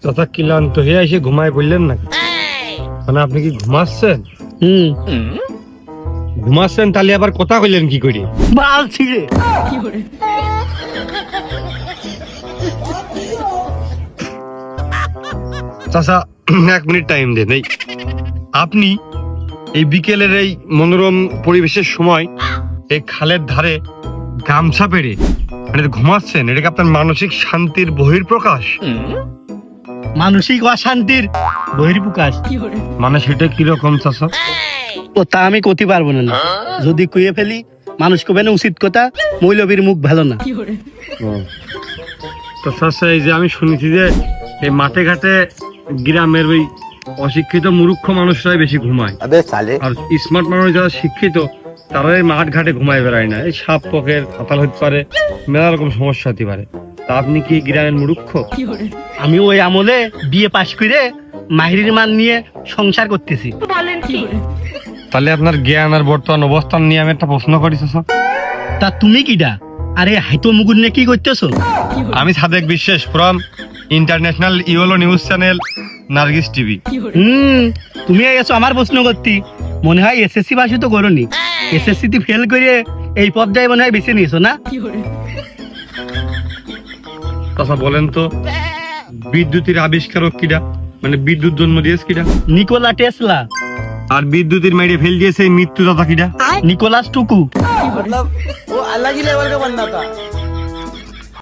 চাচা ক্লান্ত হয়ে এসে ঘুমায় বললেন না, মানে আপনি কি ঘুমাচ্ছেন? ঘুমাচ্ছেন তাহলে আবার কথা কইলেন কি করে? বাল ছিঁড়ে চাচা 1 মিনিট টাইম দেন। এই আপনি এই বিকেলের এই মনোরম পরিবেশের সময় এই খালের ধারে গামছা পেড়ে মানে ঘুমাচ্ছেন, এটা কি আপনার মানসিক শান্তির বহিঃপ্রকাশ? মানসিক অশান্তির বহির্প্রকাশ। মানে সেটা কিরকম চাচা? ও তা আমি কইতে পারবো না, যদি কুয়ে ফেলি মানুষ কবে না উচিত কথা, মৌলবীর মুখ ভালো না। তো চাচা এই যে আমি শুনেছি যে এই মাঠে ঘাটে গ্রামের ওই অশিক্ষিত মূর্খ মানুষরাই বেশি ঘুমায়, আর স্মার্ট মানুষ যারা শিক্ষিত তারা এই মাঠ ঘাটে ঘুমায় বেড়ায় না। এই সাপ পকের খাতাল হতে পারে, মেলা রকম সমস্যা হতে পারে। তা আপনি কি গ্রামের মূর্খ? আমি ওই আমলে বিয়ে পাশ করে মাহিরির মান নিয়ে সংসার করতেছি। তাহলে আপনার জ্ঞান আর বর্তমান অবস্থান নিয়ে আমি একটা প্রশ্ন করি চাচা। তা তুমি কিডা? আরে হাইতো মুগুর নিয়ে কি করতেছো? আমি সাদেক বিশ্বাস from international yellow news channel Nargis TV. তুমি এসো আমার প্রশ্ন করতি। মনে হয় এসএসসি পাশে তো করোনি, এসএসসি তে ফেল করে এই পর্যায়ে মনে হয় বেছে নিয়েছো না? চাচা বলেন তো, বিদ্যুতের আবিষ্কারক কিডা, মানে বিদ্যুৎ জন্ম দিয়েছে কিডা? Nikola Tesla. আর বিদ্যুতের মেরে ফেল দিয়েছে এই মৃত্যুদাতা কিডা? নিকোলাস টুকু। मतलब वो अलग ही लेवल का बंदा था।